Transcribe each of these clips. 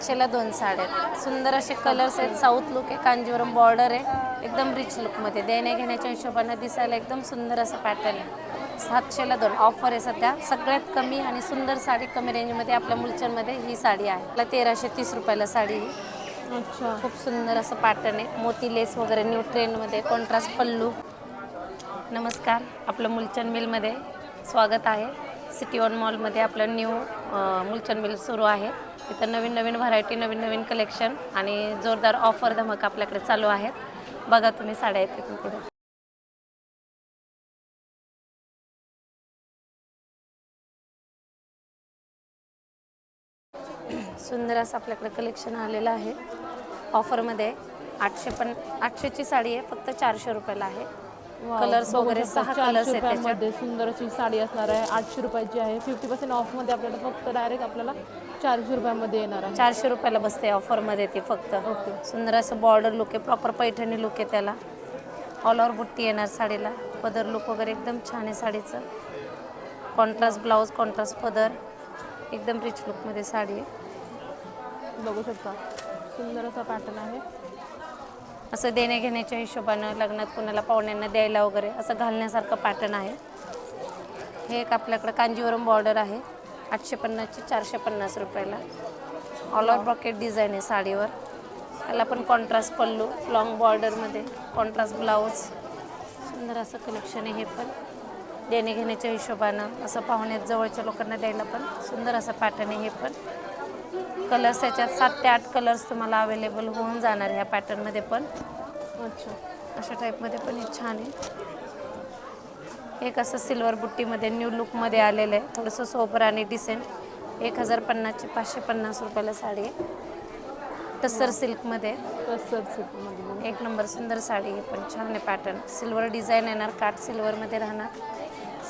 शेला 2 साड्या आहेत. सुंदर असे कलर्स आहेत. साऊथ लुक आहे, कांजीवरम बॉर्डर आहे, एकदम रिच लुकमध्ये. देण्या घेण्याच्या हिशोबानं दिसायला एकदम सुंदर असं पॅटर्न आहे. 700ला 2 ऑफर आहे सध्या. सगळ्यात कमी आणि सुंदर साडी कमी रेंजमध्ये आपल्या मुलचंदमध्ये ही साडी आहे. आपला 1330 रुपयाला साडी ही. अच्छा, खूप सुंदर असं पॅटर्न आहे. मोती लेस वगैरे न्यू ट्रेंडमध्ये, कॉन्ट्रास्ट पल्लू. नमस्कार, आपलं मुलचंद मिलमध्ये स्वागत आहे. सिटी ऑन मॉलमध्ये आपलं न्यू मुलचंद मिल सुरू आहे. इथं नवीन नवीन व्हरायटी, नवीन नवीन कलेक्शन आणि जोरदार ऑफर धमक आपल्याकडे चालू आहेत. बघा तुम्ही साड्या आहेत तिथून पुढे. सुंदर असं आपल्याकडे कलेक्शन आलेलं आहे ऑफरमध्ये. 800ची साडी आहे, फक्त 400 रुपयाला आहे. वाव. कलर्स बघू वगैरे शकता, 6 कलर्स 400 आहेत त्याच्यात. रुपयांमध्ये सुंदर अशी साडी असणार आहे. 800 रुपयाची आहे. 50% ऑफमध्ये आपल्याला फक्त डायरेक्ट आपल्याला 400 रुपयांमध्ये येणार आहे. 400 रुपयाला बसते ऑफरमध्ये ती फक्त. ओके. सुंदर असं बॉर्डर लुक आहे, प्रॉपर पैठणी लुक आहे त्याला. ऑल ओव्हर बुट्टी येणार साडीला. पदर लुक वगैरे एकदम छान आहे साडीचं. कॉन्ट्रास्ट ब्लाऊज, कॉन्ट्रास्ट पदर, एकदम रिच लुकमध्ये साडी आहे. बघू शकता, सुंदर असा पॅटर्न आहे. असं देण्या घेण्याच्या हिशोबानं लग्नात कोणाला पाहुण्यांना द्यायला वगैरे असं घालण्यासारखं पॅटर्न आहे. हे एक आपल्याकडं कांजीवरम बॉर्डर आहे. 850ची 450 रुपयाला. ऑल ओव्हर ब्रॉकेट डिझाईन आहे साडीवर. त्याला पण कॉन्ट्रास्ट पल्लू, लॉंग बॉर्डरमध्ये कॉन्ट्रास्ट ब्लाऊज. सुंदर असं कलेक्शन आहे हे पण. देणे घेण्याच्या हिशोबानं असं पाहुण्यात जवळच्या लोकांना द्यायला पण सुंदर असं पॅटर्न आहे हे पण. कलर्स याच्यात 7 ते 8 कलर्स तुम्हाला अवेलेबल होऊन जाणार ह्या पॅटर्नमध्ये पण. अच्छा, अशा टाईपमध्ये पण हे छान आहे. एक असं सिल्वर बुट्टीमध्ये न्यू लुकमध्ये आलेलं आहे, थोडंसं सोबर आणि डिसेंट. 1050ची 550 रुपयाला साडी आहे. टस्सर सिल्कमध्ये तसंच सिल्कमध्ये. एक नंबर सुंदर साडी आहे पण छान आहे पॅटर्न. सिल्वर डिझाईन येणार, काठ सिल्वरमध्ये राहणार.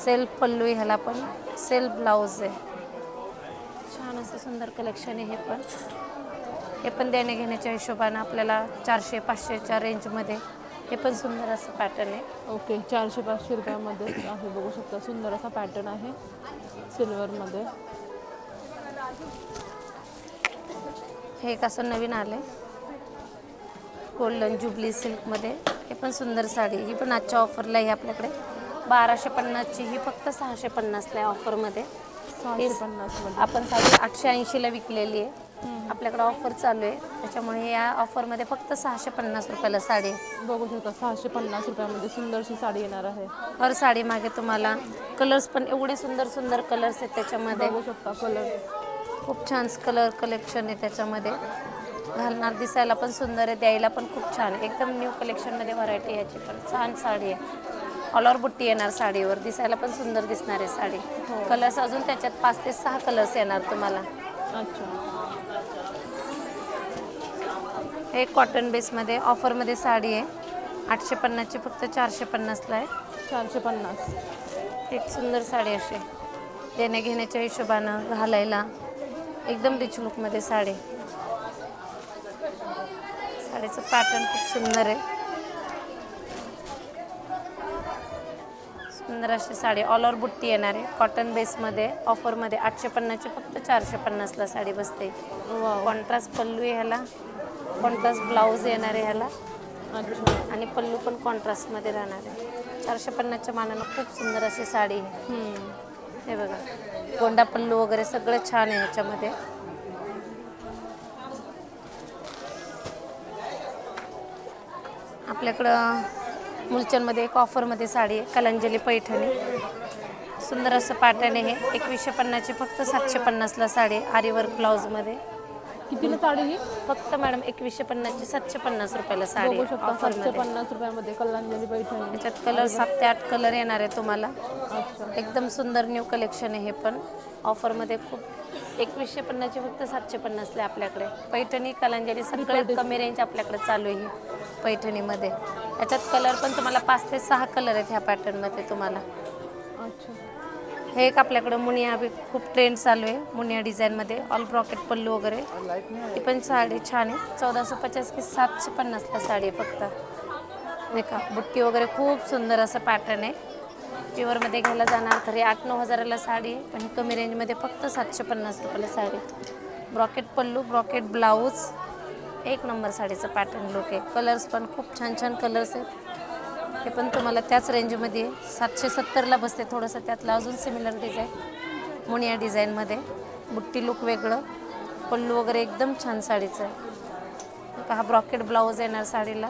सेल्फ पल्लू आहे, ह्याला पण सेल्फ ब्लाऊज आहे. छान असं सुंदर कलेक्शन आहे हे पण. हे पण देणे घेण्याच्या हिशोबानं आपल्याला 400-500च्या रेंजमध्ये हे पण सुंदर असं पॅटर्न आहे. ओके, 400-500 रुपयामध्ये आहे. बघू शकता, सुंदर असा पॅटर्न आहे सिल्वरमध्ये. हे एक असं नवीन आलं आहे गोल्डन जुबली सिल्कमध्ये. हे पण सुंदर साडी. ही पण आजच्या ऑफरला आहे आपल्याकडे. 1250ची ही फक्त 650ला आहे ऑफरमध्ये. 650 आपण साडी 880ला विकलेली आहे. आपल्याकडे ऑफर चालू आहे, त्याच्यामुळे या ऑफरमध्ये फक्त 650 रुपयाला साडी आहे. बघू शकता, 650 रुपयामध्ये सुंदरशी साडी येणार आहे. हर साडी मागे तुम्हाला कलर्स पण एवढे सुंदर सुंदर कलर्स आहेत त्याच्यामध्ये. बघू शकता कलर, खूप छान कलर कलेक्शन आहे त्याच्यामध्ये. घालणार दिसायला पण सुंदर आहे, द्यायला पण खूप छान आहे. एकदम न्यू कलेक्शनमध्ये व्हरायटी याची पण छान साडी आहे. ऑल ओव्हर बुट्टी येणार साडीवर, दिसायला पण सुंदर दिसणार आहे साडी. कलर्स अजून त्याच्यात 5 ते 6 कलर्स येणार तुम्हाला. अच्छा, हे कॉटन बेसमध्ये ऑफरमध्ये साडी आहे. 850ची फक्त 450ला आहे. 450. एक सुंदर साडी अशी देण्या घेण्याच्या हिशोबानं घालायला एकदम रिच लुकमध्ये साडी. साडीचं पॅटर्न खूप सुंदर आहे. सुंदर अशी साडी ऑल ओव्हर बुट्टी येणार आहे कॉटन बेसमध्ये. ऑफरमध्ये 850ची फक्त 450ला साडी बसते. वाव. कॉन्ट्रास्ट पल्लू आहे ह्याला, कॉन्ट्रास्ट ब्लाऊज येणार आहे ह्याला अच्छा, आणि पल्लू पण कॉन्ट्रास्टमध्ये राहणार आहे. 450च्या मानानं खूप सुंदर अशी साडी आहे. हे बघा, गोंडा पल्लू वगैरे सगळं छान आहे ह्याच्यामध्ये. आपल्याकडं मुलचंदमध्ये एक ऑफरमध्ये साडी आहे, कलांजली पैठणी. सुंदर असं पॅटर्न आहे हे. 2150ची फक्त 750ला साडी आहे, आरीवर्क ब्लाऊजमध्ये. कितीला साडी ही? फक्त मॅडम 2150ची 750 रुपयाला साडी बघू आहे शकता, ऑफरमध्ये. 750 रुपयामध्ये कलांजली पैठणी. त्याच्यात कलर 7 ते 8 कलर येणार आहे तुम्हाला. अच्छा, एकदम सुंदर न्यू कलेक्शन आहे हे पण. ऑफरमध्ये खूप 2150ची फक्त 750ला आपल्याकडे. पैठणी कलांजली सगळ्यात कमी रेंज आपल्याकडे चालू आहे ही पैठणीमध्ये. याच्यात कलर पण तुम्हाला 5 ते 6 कलर आहेत ह्या पॅटर्नमध्ये तुम्हाला. अच्छा, हे एक आपल्याकडं मुनिया बी खूप ट्रेंड चालू आहे मुनिया डिझाईनमध्ये. ऑल ब्रॉकेट पल्लू वगैरे. ही पण साडी छान आहे. 1450 की 750ला साडी आहे फक्त. नाही का, बुट्टी वगैरे खूप सुंदर असं पॅटर्न आहे. प्युअरमध्ये घ्यायला जाणार तरी 8-9 हजाराला साडी आहे, पण ही कमी रेंजमध्ये फक्त 750 रुपयाला साडी. ब्रॉकेट पल्लू, ब्रॉकेट ब्लाऊज, एक नंबर साडीचं पॅटर्न लुक आहे. कलर्स पण खूप छान छान कलर्स आहेत. हे पण तुम्हाला त्याच रेंजमध्ये 770ला बसते. थोडंसं त्यातलं अजून सिमिलर डिझाईन, मुनिया डिझाईनमध्ये. बुट्टी लुक वेगळं, पल्लू वगैरे एकदम छान साडीचं आहे. हा ब्रॉकेट ब्लाऊज येणार साडीला,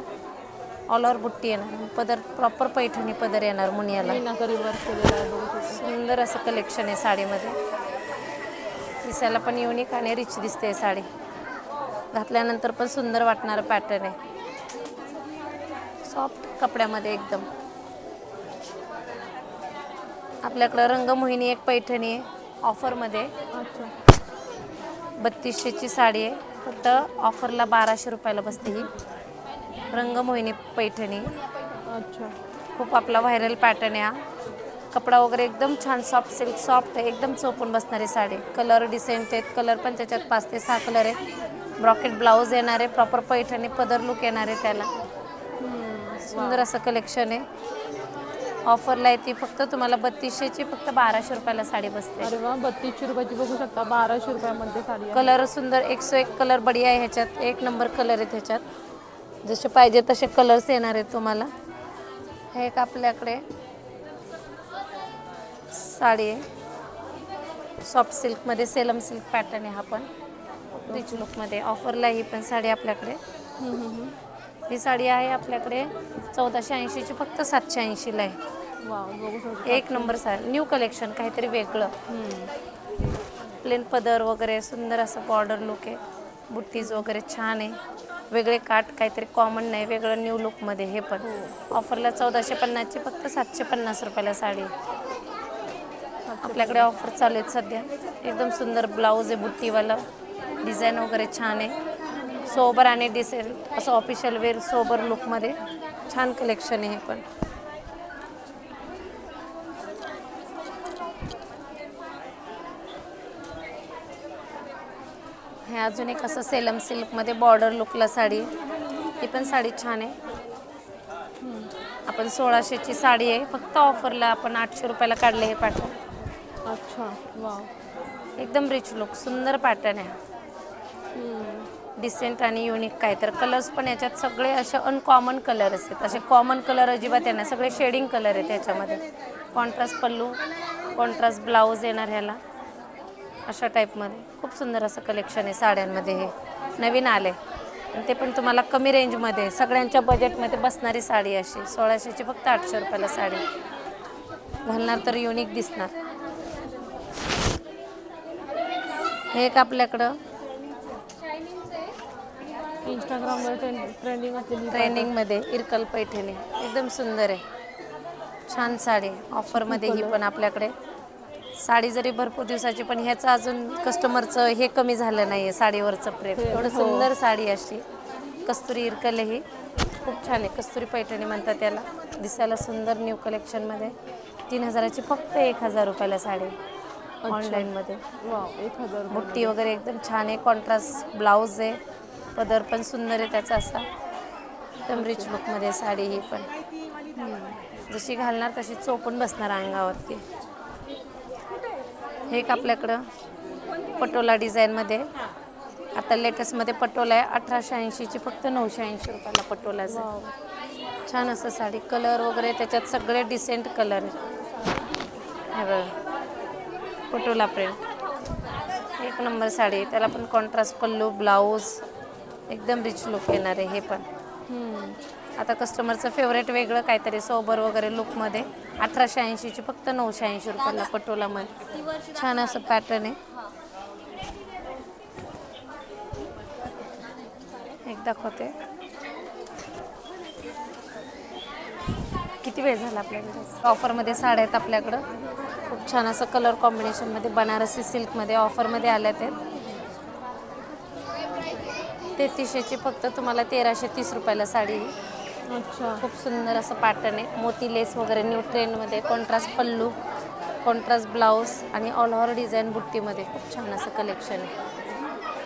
ऑल ओव्हर बुट्टी येणार, पदर प्रॉपर पैठणी पदर येणार मुनियाला. मीनाकरी वर्क केलेलं आहे बघू शकता. सुंदर असं कलेक्शन आहे साडीमध्ये. दिसायला पण युनिक आणि रिच दिसते साडी. घातल्यानंतर पण सुंदर वाटणारं पॅटर्न आहे. सॉफ्ट कपड्यामध्ये एकदम. आपल्याकडं रंगमोहिनी एक पैठणी आहे ऑफरमध्ये. अच्छा. 3200ची साडी आहे. फक्त ऑफरला 1200 रुपयाला बसते ही रंगमोहिनी पैठणी. अच्छा. खूप आपला व्हायरल पॅटर्न आहे हा. कपडा वगैरे एकदम छान सॉफ्ट सिल्क सॉफ्ट आहे. एकदम चोपून बसणारी साडी. कलर डिसेंट आहेत. कलर पण त्याच्यात 5 ते 6 कलर आहेत. ब्रॉकेट ब्लाऊज येणार आहे. प्रॉपर पैठणी पदर लुक येणार आहे त्याला. सुंदर असं कलेक्शन आहे. ऑफरला आहे ती फक्त तुम्हाला 3200ची फक्त 1200 रुपयाला साडी बसते. अरे वा, 3200 रुपयाची बघू शकता. 1200 रुपयामध्ये साडी आहे. कलर सुंदर 101 कलर बढिया आहे ह्याच्यात. एक नंबर कलर आहे त्याच्यात. जसे पाहिजे तसे कलर्स येणार आहेत तुम्हाला. हे एक आपल्याकडे साडी आहे सॉफ्ट सिल्कमध्ये, सेलम सिल्क पॅटर्न आहे हा पण रिच लुकमध्ये. ऑफरला ही पण साडी आपल्याकडे. ही साडी आहे आपल्याकडे 1480ची फक्त 780ला आहे. वा, बघू शकता. एक नंबर साडी, न्यू कलेक्शन, काहीतरी वेगळं. प्लेन पदर वगैरे सुंदर असं बॉर्डर लुक आहे. बुट्टीज वगैरे छान आहे. वेगळे काठ, काहीतरी कॉमन नाही, वेगळं न्यू लुकमध्ये. हे पण ऑफरला 1450ची फक्त 750 रुपयाला साडी. आपल्याकडे ऑफर चालू आहेत सध्या. एकदम सुंदर ब्लाऊज आहे बुट्टीवाला. डिझाईन वगैरे छान आहे. सोबर आणि डिसेंट असं ऑफिशियल वेअर सोबर लुकमध्ये छान कलेक्शन आहे हे पण. हे अजून एक असं सेलम सिल्कमध्ये बॉर्डर लुकला साडी आहे. ही पण साडी छान आहे. आपण 1600ची साडी आहे. फक्त ऑफरला आपण 800 रुपयाला काढले हे पॅटर्न. अच्छा. वा, एकदम रिच लुक, सुंदर पॅटर्न आहे. डिसेंट आणि युनिक काय तर. कलर्स पण याच्यात सगळे असे अनकॉमन कलर असतात. असे कॉमन कलर अजिबात येणार, सगळे शेडिंग कलर आहेत त्याच्यामध्ये. कॉन्ट्रास्ट पल्लू, कॉन्ट्रास्ट ब्लाऊज येणार ह्याला अशा टाईपमध्ये. खूप सुंदर असं कलेक्शन आहे साड्यांमध्ये. हे नवीन आले आणि ते पण तुम्हाला कमी रेंजमध्ये, सगळ्यांच्या बजेटमध्ये बसणारी साडी अशी. 1600ची फक्त 800 रुपयाला साडी. घालणार तर युनिक दिसणार. हे एक आपल्याकडं इंस्टाग्रामवर ट्रेंडिंग असलेली ट्रेंडिंगमध्ये इरकल पैठणी एकदम सुंदर आहे. छान साडी ऑफरमध्ये ही पण आपल्याकडे. साडी जरी भरपूर दिवसाची पण ह्याचं अजून कस्टमरचं हे कमी झालं नाही आहे साडीवरचं प्रेम. एवढं सुंदर साडी अशी कस्तुरी इरकल आहे ही. खूप छान आहे. कस्तुरी पैठणी म्हणतात त्याला. दिसायला सुंदर न्यू कलेक्शनमध्ये. 3000ची फक्त 1000 रुपयाला साडी ऑनलाईनमध्ये. वा, 1000. बुट्टी वगैरे एकदम छान आहे. कॉन्ट्रास्ट ब्लाऊज आहे. पदर पण सुंदर आहे त्याचा असा. एकदम रिच लुकमध्ये साडी ही पण. जशी घालणार तशी चोपून बसणार अंगावरती. हे एक आपल्याकडं पटोला डिझाईनमध्ये. आता लेटेस्टमध्ये पटोला आहे. 1880ची फक्त 980 रुपयाला पटोलाचं. छान असं साडी. कलर वगैरे त्याच्यात सगळे डिसेंट कलर आहेत. हे बघा पटोला प्रिंट एक नंबर साडी. त्याला पण कॉन्ट्रास्ट पल्लू, ब्लाऊज एकदम रिच लुक येणार आहे हे पण. आता कस्टमरचं फेवरेट वेगळं काहीतरी सोबर वगैरे लुकमध्ये. 1880ची फक्त 980 रुपयाला पटोलामध्ये. छान असं पॅटर्न आहे. एक दाखवते. किती वेळ झाला आपल्याकडे. ऑफरमध्ये साड्या आहेत आपल्याकडं. खूप छान असं कलर कॉम्बिनेशनमध्ये बनारसी सिल्कमध्ये ऑफरमध्ये आल्या आहेत. 3300ची फक्त तुम्हाला 1330 रुपयाला साडी. अच्छा. खूप सुंदर असं पॅटर्न आहे. मोती लेस वगैरे न्यू ट्रेंडमध्ये. कॉन्ट्रास्ट पल्लू, कॉन्ट्रास्ट ब्लाऊज आणि ऑल ओव्हर डिझाईन बुट्टीमध्ये. खूप छान असं कलेक्शन आहे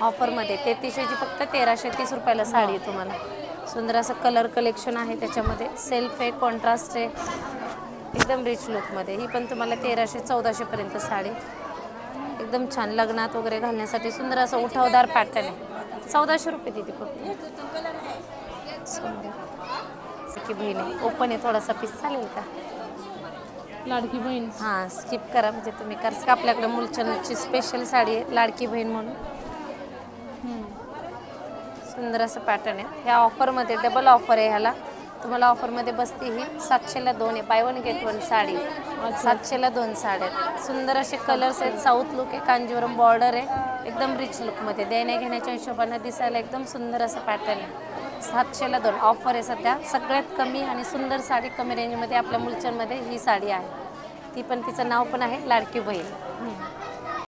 ऑफरमध्ये. 3300ची फक्त 1330 रुपयाला साडी आहे तुम्हाला. सुंदर असं कलर कलेक्शन आहे त्याच्यामध्ये. सेल्फ आहे, कॉन्ट्रास्ट आहे, एकदम रिच लुकमध्ये. ही पण तुम्हाला 1300-1400 पर्यंत साडी. एकदम छान लग्नात वगैरे घालण्यासाठी सुंदर असं उठावदार पॅटर्न आहे. 1400 रुपये देते फक्त. सुंदर की बहीण आहे, ओपन आहे थोडासा पीस, चालेल का? लाडकी बहीण. हां, स्किप करा म्हणजे तुम्ही करस का. आपल्याकडे मुलचंदची स्पेशल साडी आहे लाडकी बहीण म्हणून. सुंदर असं पॅटर्न आहे. ह्या ऑफरमध्ये डबल ऑफर आहे. ह्याला तुम्हाला ऑफरमध्ये बसते ही 700ला 2 आहे. Bye 1 gate 1 sari. 700ला 2 साड्या आहेत. सुंदर असे कलर्स आहेत. साऊथ लुक आहे, कांजीवरम बॉर्डर आहे, एकदम रिच लुकमध्ये. देण्या घेण्याच्या हिशोबानं दिसायला एकदम सुंदर असं पॅटर्न आहे. 700ला 2 ऑफर आहे सध्या. सगळ्यात कमी आणि सुंदर साडी कमी रेंजमध्ये आपल्या मुलचंदमध्ये ही साडी आहे. ती पण, तिचं नाव पण आहे लाडकी बहीण.